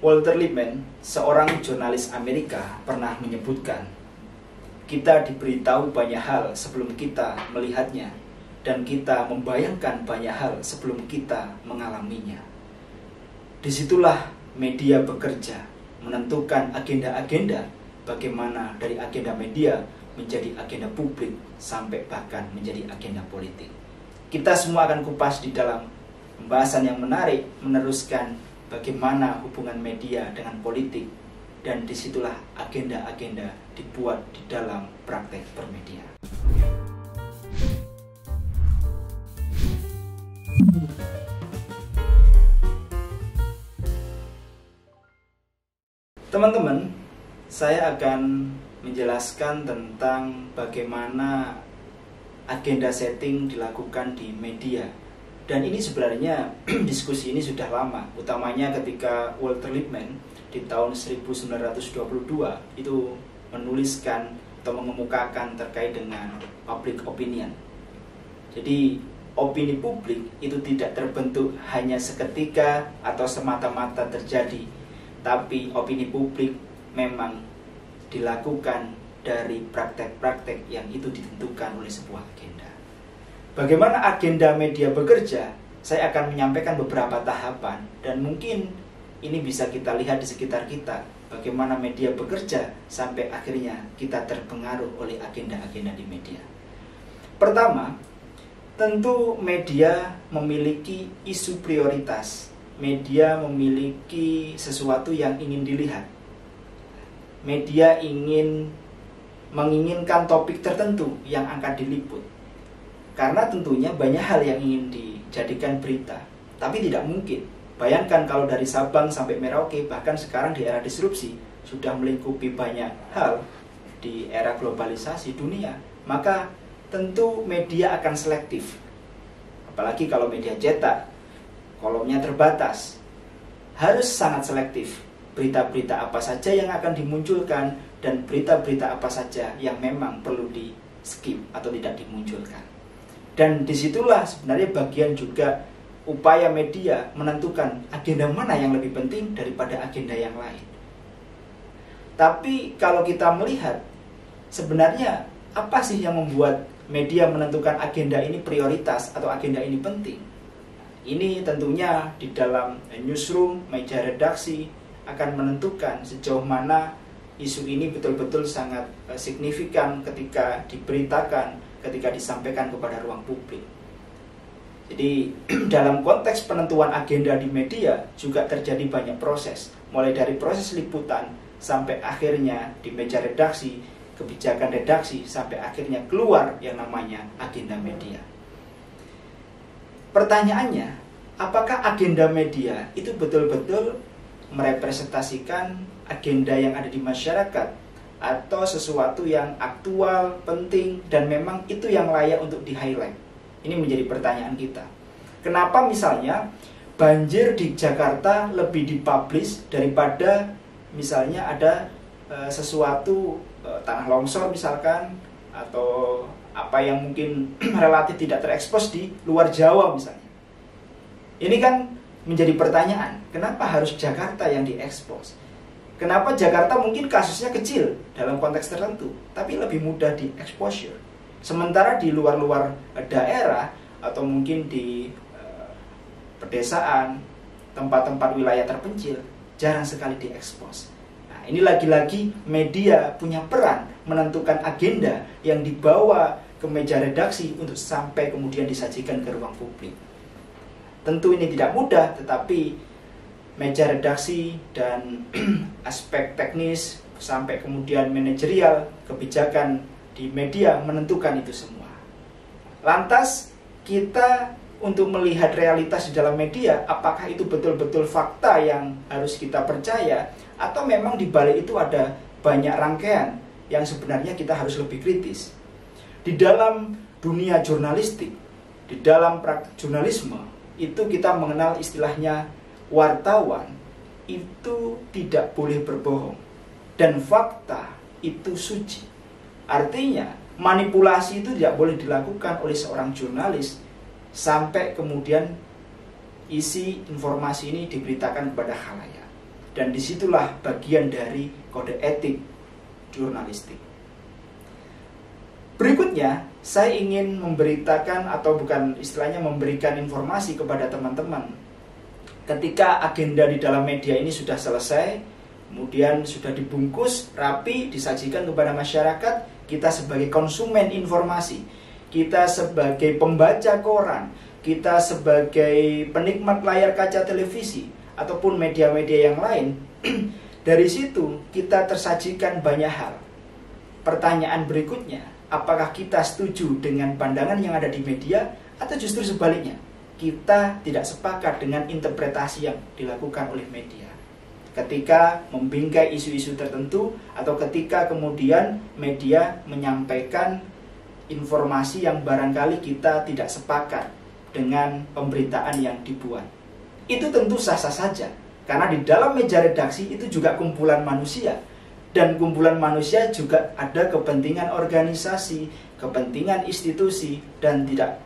Walter Lippmann, seorang jurnalis Amerika, pernah menyebutkan, kita diberitahu banyak hal sebelum kita melihatnya, dan kita membayangkan banyak hal sebelum kita mengalaminya. Disitulah media bekerja, menentukan agenda-agenda, bagaimana dari agenda media menjadi agenda publik, sampai bahkan menjadi agenda politik. Kita semua akan kupas di dalam pembahasan yang menarik, meneruskan bagaimana hubungan media dengan politik, dan disitulah agenda-agenda dibuat di dalam praktek bermedia. Teman-teman, saya akan menjelaskan tentang bagaimana agenda setting dilakukan di media. Dan ini sebenarnya diskusi ini sudah lama, utamanya ketika Walter Lippmann di tahun 1922 itu menuliskan atau mengemukakan terkait dengan public opinion. Jadi opini publik itu tidak terbentuk hanya seketika atau semata-mata terjadi, tapi opini publik memang dilakukan dari praktek-praktek yang itu ditentukan oleh sebuah agenda. Bagaimana agenda media bekerja, saya akan menyampaikan beberapa tahapan, dan mungkin ini bisa kita lihat di sekitar kita, bagaimana media bekerja sampai akhirnya kita terpengaruh oleh agenda-agenda di media. Pertama, tentu media memiliki isu prioritas. Media memiliki sesuatu yang ingin dilihat. Media menginginkan topik tertentu yang akan diliput. Karena tentunya banyak hal yang ingin dijadikan berita, tapi tidak mungkin. Bayangkan kalau dari Sabang sampai Merauke, bahkan sekarang di era disrupsi, sudah melingkupi banyak hal di era globalisasi dunia, maka tentu media akan selektif. Apalagi kalau media cetak, kolomnya terbatas, harus sangat selektif. Berita-berita apa saja yang akan dimunculkan, dan berita-berita apa saja yang memang perlu di skip atau tidak dimunculkan. Dan disitulah sebenarnya bagian juga upaya media menentukan agenda mana yang lebih penting daripada agenda yang lain. Tapi kalau kita melihat, sebenarnya apa sih yang membuat media menentukan agenda ini prioritas atau agenda ini penting? Ini tentunya di dalam newsroom, meja redaksi akan menentukan sejauh mana isu ini betul-betul sangat signifikan ketika diberitakan, ketika disampaikan kepada ruang publik. Jadi dalam konteks penentuan agenda di media juga terjadi banyak proses, mulai dari proses liputan sampai akhirnya di meja redaksi, kebijakan redaksi, sampai akhirnya keluar yang namanya agenda media. Pertanyaannya, apakah agenda media itu betul-betul merepresentasikan agenda yang ada di masyarakat, atau sesuatu yang aktual, penting, dan memang itu yang layak untuk di-highlight? Ini menjadi pertanyaan kita. Kenapa misalnya banjir di Jakarta lebih dipublish daripada misalnya ada sesuatu tanah longsor misalkan, atau apa yang mungkin relatif tidak terekspos di luar Jawa misalnya. Ini kan menjadi pertanyaan, kenapa harus Jakarta yang diekspos? Kenapa Jakarta mungkin kasusnya kecil dalam konteks tertentu, tapi lebih mudah di-exposure? Sementara di luar-luar daerah, atau mungkin di pedesaan, tempat-tempat wilayah terpencil, jarang sekali diekspos. Nah, ini lagi-lagi media punya peran menentukan agenda yang dibawa ke meja redaksi untuk sampai kemudian disajikan ke ruang publik. Tentu ini tidak mudah, tetapi meja redaksi dan aspek teknis sampai kemudian manajerial, kebijakan di media menentukan itu semua. Lantas kita untuk melihat realitas di dalam media, apakah itu betul-betul fakta yang harus kita percaya, atau memang di balik itu ada banyak rangkaian yang sebenarnya kita harus lebih kritis. Di dalam dunia jurnalistik, di dalam praktik jurnalisme, itu kita mengenal istilahnya wartawan itu tidak boleh berbohong, dan fakta itu suci. Artinya manipulasi itu tidak boleh dilakukan oleh seorang jurnalis sampai kemudian isi informasi ini diberitakan kepada khalayak. Dan disitulah bagian dari kode etik jurnalistik. Berikutnya, saya ingin memberitakan atau bukan istilahnya memberikan informasi kepada teman-teman. Ketika agenda di dalam media ini sudah selesai, kemudian sudah dibungkus, rapi, disajikan kepada masyarakat, kita sebagai konsumen informasi, kita sebagai pembaca koran, kita sebagai penikmat layar kaca televisi, ataupun media-media yang lain, dari situ kita tersajikan banyak hal. Pertanyaan berikutnya, apakah kita setuju dengan pandangan yang ada di media, atau justru sebaliknya, kita tidak sepakat dengan interpretasi yang dilakukan oleh media ketika membingkai isu-isu tertentu, atau ketika kemudian media menyampaikan informasi yang barangkali kita tidak sepakat dengan pemberitaan yang dibuat. Itu tentu sah-sah saja, karena di dalam meja redaksi itu juga kumpulan manusia, dan kumpulan manusia juga ada kepentingan organisasi, kepentingan institusi, dan tidak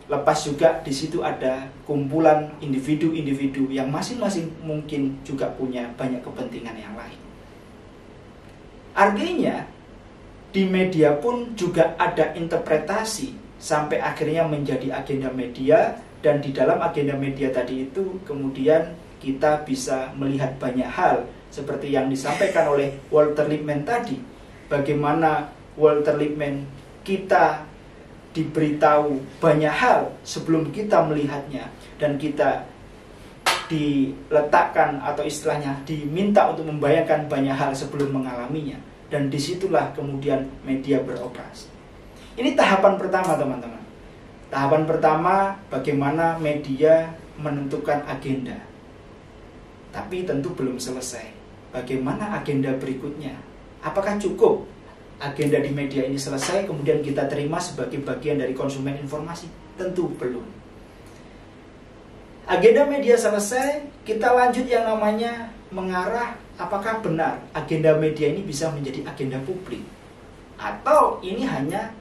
lepas juga di situ ada kumpulan individu-individu yang masing-masing mungkin juga punya banyak kepentingan yang lain. Artinya di media pun juga ada interpretasi sampai akhirnya menjadi agenda media, dan di dalam agenda media tadi itu kemudian kita bisa melihat banyak hal seperti yang disampaikan oleh Walter Lippmann tadi. Bagaimana Walter Lippmann kita diberitahu banyak hal sebelum kita melihatnya, dan kita diletakkan atau istilahnya diminta untuk membayangkan banyak hal sebelum mengalaminya, dan disitulah kemudian media beroperasi. Ini tahapan pertama, teman-teman. Tahapan pertama, bagaimana media menentukan agenda. Tapi tentu belum selesai. Bagaimana agenda berikutnya? Apakah cukup agenda di media ini selesai kemudian kita terima sebagai bagian dari konsumen informasi? Tentu belum. Agenda media selesai, kita lanjut yang namanya mengarah, apakah benar agenda media ini bisa menjadi agenda publik, atau ini hanya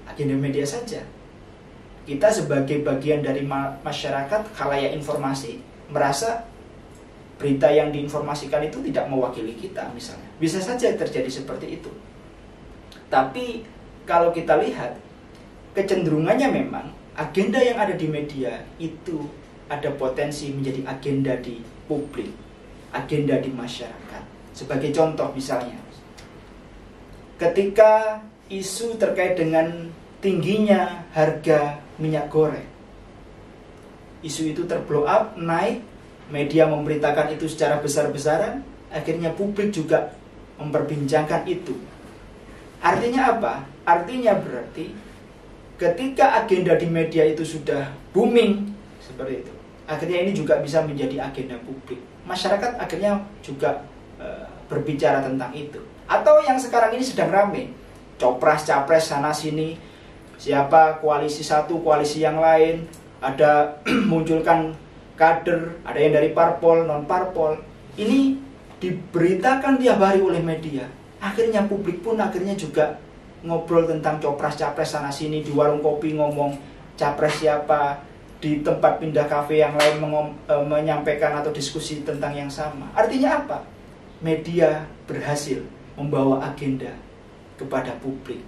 agenda media saja. Kita sebagai bagian dari masyarakat, khalayak informasi, merasa berita yang diinformasikan itu tidak mewakili kita misalnya. Bisa saja terjadi seperti itu. Tapi kalau kita lihat, kecenderungannya memang agenda yang ada di media itu ada potensi menjadi agenda di publik, agenda di masyarakat. Sebagai contoh misalnya, ketika isu terkait dengan tingginya harga minyak goreng, isu itu terblow up, naik, media memberitakan itu secara besar-besaran, akhirnya publik juga memperbincangkan itu. Artinya apa? Artinya berarti ketika agenda di media itu sudah booming seperti itu, akhirnya ini juga bisa menjadi agenda publik. Masyarakat akhirnya juga berbicara tentang itu. Atau yang sekarang ini sedang ramai, copras-capres sana sini, siapa koalisi satu, koalisi yang lain, ada munculkan kader, ada yang dari parpol, non parpol. Ini diberitakan tiap hari oleh media. Akhirnya publik pun akhirnya juga ngobrol tentang copras-capres sana sini, di warung kopi ngomong capres siapa, di tempat pindah kafe yang lain menyampaikan atau diskusi tentang yang sama. Artinya apa? Media berhasil membawa agenda kepada publik.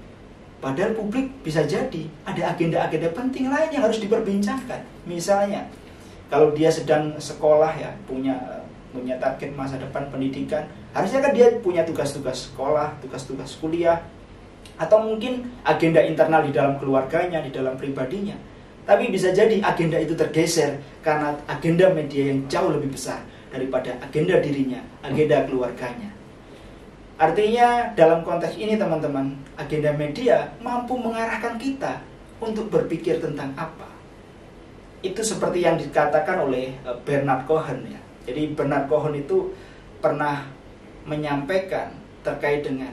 Padahal publik bisa jadi ada agenda-agenda penting lain yang harus diperbincangkan. Misalnya, kalau dia sedang sekolah ya, punya target masa depan pendidikan, harusnya kan dia punya tugas-tugas sekolah, tugas-tugas kuliah, atau mungkin agenda internal di dalam keluarganya, di dalam pribadinya. Tapi bisa jadi agenda itu tergeser karena agenda media yang jauh lebih besar daripada agenda dirinya, agenda keluarganya. Artinya dalam konteks ini teman-teman, agenda media mampu mengarahkan kita untuk berpikir tentang apa. Itu seperti yang dikatakan oleh Bernard Cohen ya. Jadi Bernard Cohen itu pernah menyampaikan terkait dengan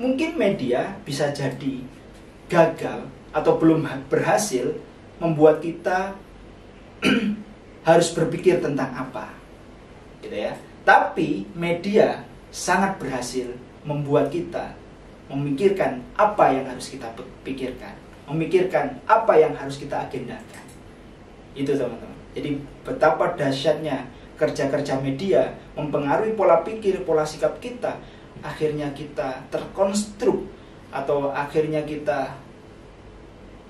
mungkin media bisa jadi gagal atau belum berhasil membuat kita harus berpikir tentang apa, gitu ya. Tapi media sangat berhasil membuat kita memikirkan apa yang harus kita pikirkan, memikirkan apa yang harus kita agendakan. Itu teman-teman. Jadi betapa dahsyatnya kerja-kerja media mempengaruhi pola pikir, pola sikap kita, akhirnya kita terkonstruk atau akhirnya kita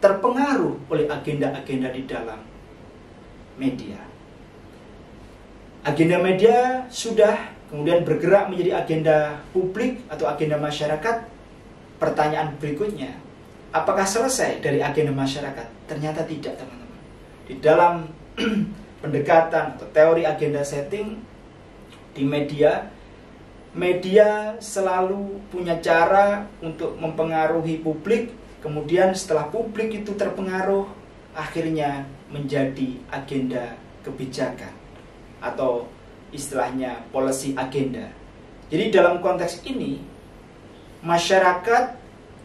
terpengaruh oleh agenda-agenda di dalam media. Agenda media sudah kemudian bergerak menjadi agenda publik atau agenda masyarakat. Pertanyaan berikutnya, apakah selesai dari agenda masyarakat? Ternyata tidak, teman-teman. Di dalam pendekatan atau teori agenda setting di media, media selalu punya cara untuk mempengaruhi publik. Kemudian setelah publik itu terpengaruh, akhirnya menjadi agenda kebijakan atau istilahnya policy agenda. Jadi dalam konteks ini, masyarakat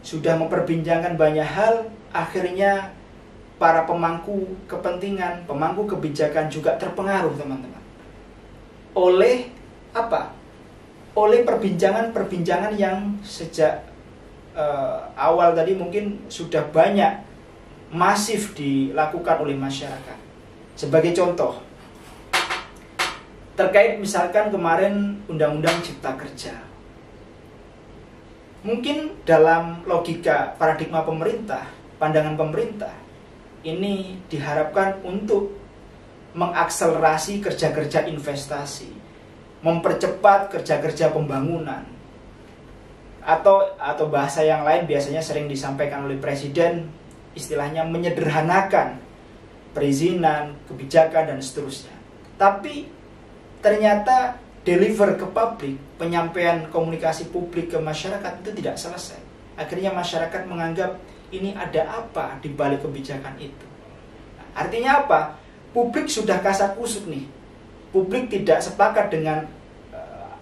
sudah memperbincangkan banyak hal, akhirnya para pemangku kepentingan, pemangku kebijakan juga terpengaruh, teman-teman. Oleh apa? Oleh perbincangan-perbincangan yang sejak awal tadi mungkin sudah banyak masif dilakukan oleh masyarakat. Sebagai contoh, terkait misalkan kemarin Undang-Undang Cipta Kerja. Mungkin dalam logika paradigma pemerintah, pandangan pemerintah, ini diharapkan untuk mengakselerasi kerja-kerja investasi, mempercepat kerja-kerja pembangunan, atau bahasa yang lain biasanya sering disampaikan oleh Presiden, istilahnya menyederhanakan perizinan, kebijakan, dan seterusnya. Tapi ternyata deliver ke publik, penyampaian komunikasi publik ke masyarakat itu tidak selesai. Akhirnya masyarakat menganggap ini ada apa di balik kebijakan itu. Artinya apa? Publik sudah kasakusuk nih. Publik tidak sepakat dengan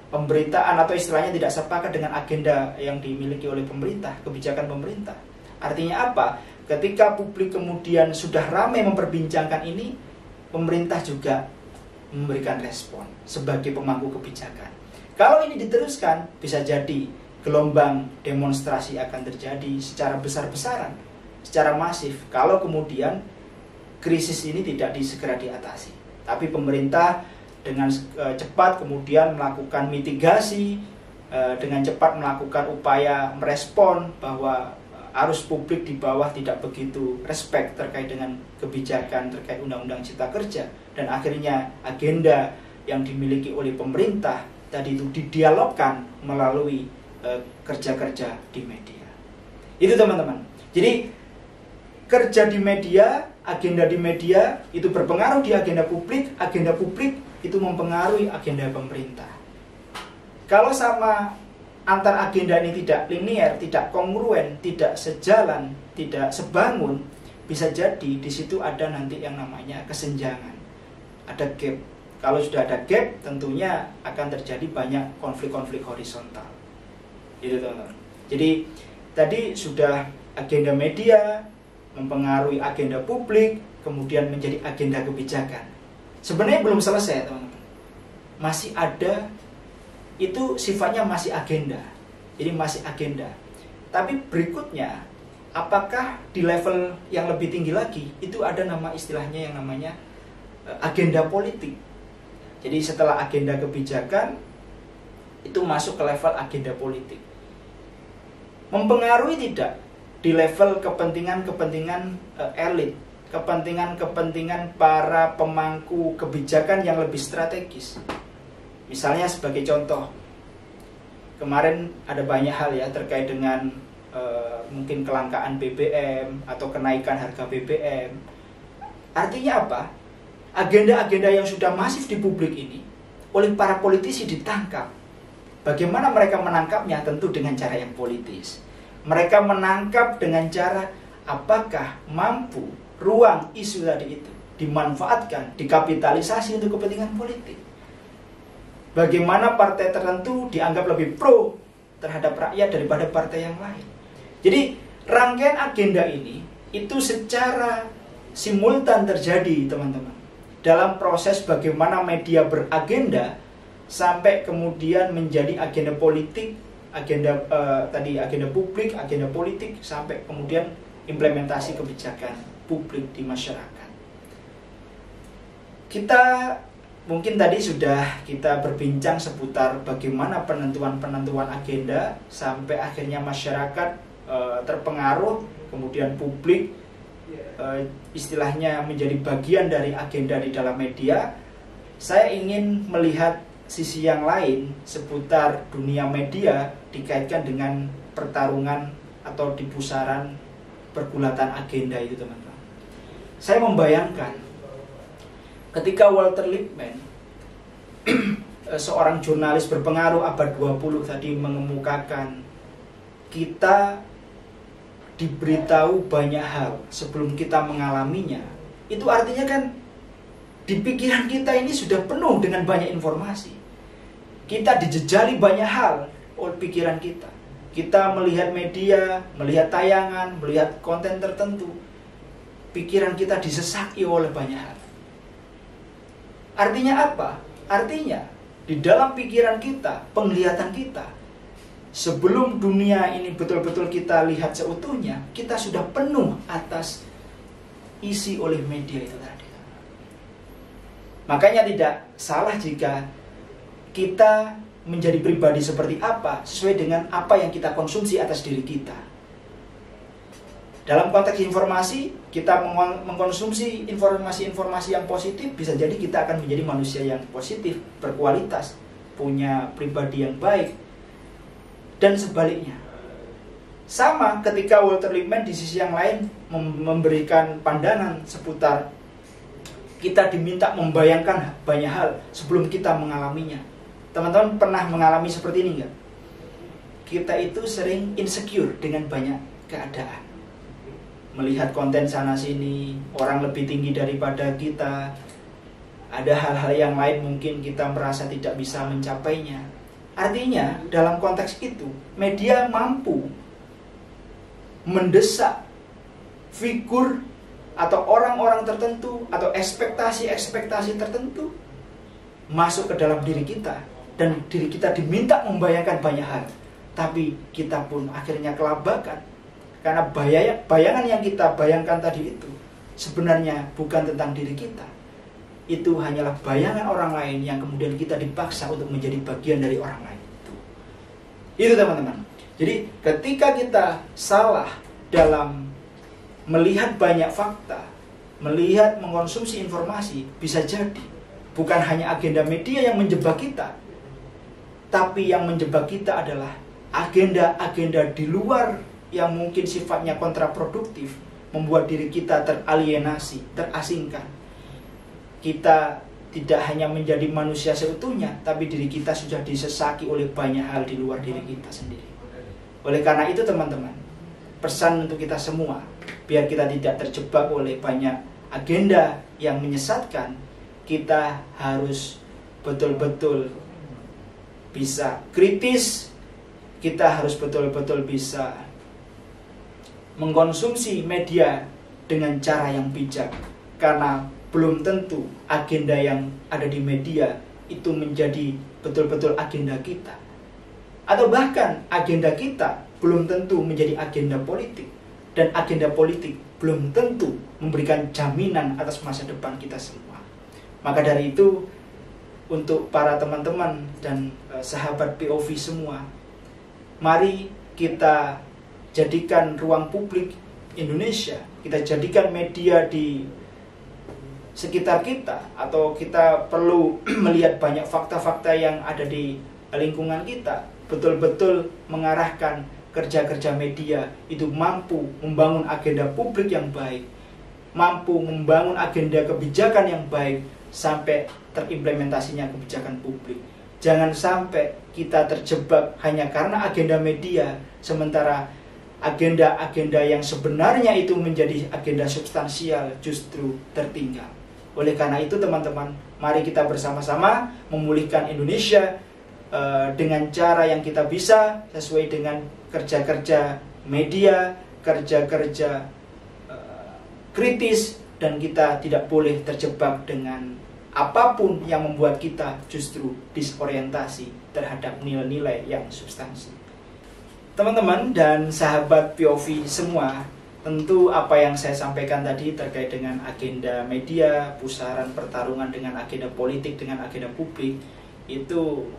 pemberitaan atau istilahnya tidak sepakat dengan agenda yang dimiliki oleh pemerintah, kebijakan pemerintah. Artinya apa? Ketika publik kemudian sudah ramai memperbincangkan ini, pemerintah juga memberikan respon sebagai pemangku kebijakan. Kalau ini diteruskan, bisa jadi gelombang demonstrasi akan terjadi secara besar-besaran, secara masif. Kalau kemudian krisis ini tidak segera diatasi, tapi pemerintah dengan cepat kemudian melakukan mitigasi, dengan cepat melakukan upaya merespon bahwa arus publik di bawah tidak begitu respect terkait dengan kebijakan terkait Undang-Undang Cipta Kerja, dan akhirnya agenda yang dimiliki oleh pemerintah tadi itu didialogkan melalui kerja-kerja di media. Itu, teman-teman. Jadi kerja di media, agenda di media itu berpengaruh di agenda publik itu mempengaruhi agenda pemerintah. Kalau sama antar agenda ini tidak linear, tidak kongruen, tidak sejalan, tidak sebangun, bisa jadi di situ ada nanti yang namanya kesenjangan, ada gap. Kalau sudah ada gap, tentunya akan terjadi banyak konflik-konflik horizontal. Itu, teman-teman. Jadi tadi sudah agenda media mempengaruhi agenda publik, kemudian menjadi agenda kebijakan. Sebenarnya belum selesai, teman-teman. Masih ada, itu sifatnya masih agenda. Jadi masih agenda. Tapi berikutnya, apakah di level yang lebih tinggi lagi, itu ada nama istilahnya yang namanya agenda politik. Jadi setelah agenda kebijakan, itu masuk ke level agenda politik. Mempengaruhi tidak di level kepentingan-kepentingan elit, kepentingan-kepentingan para pemangku kebijakan yang lebih strategis. Misalnya sebagai contoh, kemarin ada banyak hal ya terkait dengan mungkin kelangkaan BBM atau kenaikan harga BBM. Artinya apa? Agenda-agenda yang sudah masif di publik ini oleh para politisi ditangkap. Bagaimana mereka menangkapnya? Tentu dengan cara yang politis. Mereka menangkap dengan cara apakah mampu ruang isu tadi itu dimanfaatkan, dikapitalisasi untuk kepentingan politik. Bagaimana partai tertentu dianggap lebih pro terhadap rakyat daripada partai yang lain. Jadi rangkaian agenda ini itu secara simultan terjadi, teman-teman. Dalam proses bagaimana media beragenda sampai kemudian menjadi agenda politik, agenda agenda publik, agenda politik, sampai kemudian implementasi kebijakan publik di masyarakat. Kita mungkin tadi sudah kita berbincang seputar bagaimana penentuan agenda sampai akhirnya masyarakat terpengaruh, kemudian publik istilahnya menjadi bagian dari agenda di dalam media. Saya ingin melihat sisi yang lain seputar dunia media dikaitkan dengan pertarungan atau di pusaran pergulatan agenda itu, teman-teman. Saya membayangkan ketika Walter Lippmann seorang jurnalis berpengaruh abad 20 tadi mengemukakan kita diberitahu banyak hal sebelum kita mengalaminya. Itu artinya kan di pikiran kita ini sudah penuh dengan banyak informasi. Kita dijejali banyak hal oleh pikiran kita. Kita melihat media, melihat tayangan, melihat konten tertentu. Pikiran kita disesaki oleh banyak hal. Artinya apa? Artinya di dalam pikiran kita, penglihatan kita, sebelum dunia ini betul-betul kita lihat seutuhnya, kita sudah penuh atas isi oleh media itu tadi. Makanya tidak salah jika kita menjadi pribadi seperti apa sesuai dengan apa yang kita konsumsi atas diri kita. Dalam konteks informasi, kita mengkonsumsi informasi-informasi yang positif, bisa jadi kita akan menjadi manusia yang positif, berkualitas, punya pribadi yang baik. Dan sebaliknya. Sama ketika Walter Lippmann di sisi yang lain memberikan pandangan seputar kita diminta membayangkan banyak hal sebelum kita mengalaminya. Teman-teman pernah mengalami seperti ini enggak? Kita itu sering insecure dengan banyak keadaan. Melihat konten sana sini, orang lebih tinggi daripada kita. Ada hal-hal yang lain mungkin kita merasa tidak bisa mencapainya. Artinya dalam konteks itu media mampu mendesak figur atau orang-orang tertentu atau ekspektasi-ekspektasi tertentu masuk ke dalam diri kita, dan diri kita diminta membayangkan banyak hal, tapi kita pun akhirnya kelabakan karena bayangan yang kita bayangkan tadi itu sebenarnya bukan tentang diri kita. Itu hanyalah bayangan orang lain yang kemudian kita dipaksa untuk menjadi bagian dari orang lain. Itu teman-teman. Jadi ketika kita salah dalam melihat banyak fakta, melihat mengkonsumsi informasi, bisa jadi bukan hanya agenda media yang menjebak kita, tapi yang menjebak kita adalah agenda-agenda di luar yang mungkin sifatnya kontraproduktif, membuat diri kita teralienasi, terasingkan. Kita tidak hanya menjadi manusia seutuhnya, tapi diri kita sudah disesaki oleh banyak hal di luar diri kita sendiri. Oleh karena itu teman-teman, pesan untuk kita semua, biar kita tidak terjebak oleh banyak agenda yang menyesatkan, kita harus betul-betul bisa kritis, kita harus betul-betul bisa mengkonsumsi media dengan cara yang bijak, karena belum tentu agenda yang ada di media itu menjadi betul-betul agenda kita. Atau bahkan agenda kita belum tentu menjadi agenda politik. Dan agenda politik belum tentu memberikan jaminan atas masa depan kita semua. Maka dari itu, untuk para teman-teman dan sahabat POV semua, mari kita jadikan ruang publik Indonesia, kita jadikan media di sekitar kita, atau kita perlu melihat banyak fakta-fakta yang ada di lingkungan kita, betul-betul mengarahkan kerja-kerja media itu mampu membangun agenda publik yang baik, mampu membangun agenda kebijakan yang baik sampai terimplementasinya kebijakan publik. Jangan sampai kita terjebak hanya karena agenda media, sementara agenda-agenda yang sebenarnya itu menjadi agenda substansial justru tertinggal. Oleh karena itu teman-teman, mari kita bersama-sama memulihkan Indonesia dengan cara yang kita bisa, sesuai dengan kerja-kerja media, kerja-kerja kritis, dan kita tidak boleh terjebak dengan apapun yang membuat kita justru disorientasi terhadap nilai-nilai yang substansi. Teman-teman dan sahabat POV semua, Tentu apa yang saya sampaikan tadi terkait dengan agenda media, pusaran pertarungan dengan agenda politik, dengan agenda publik, itu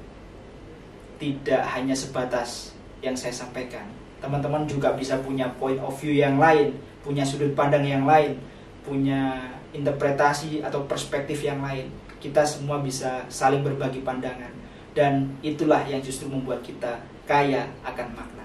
tidak hanya sebatas yang saya sampaikan. Teman-teman juga bisa punya point of view yang lain, punya sudut pandang yang lain, punya interpretasi atau perspektif yang lain. Kita semua bisa saling berbagi pandangan, dan itulah yang justru membuat kita kaya akan makna.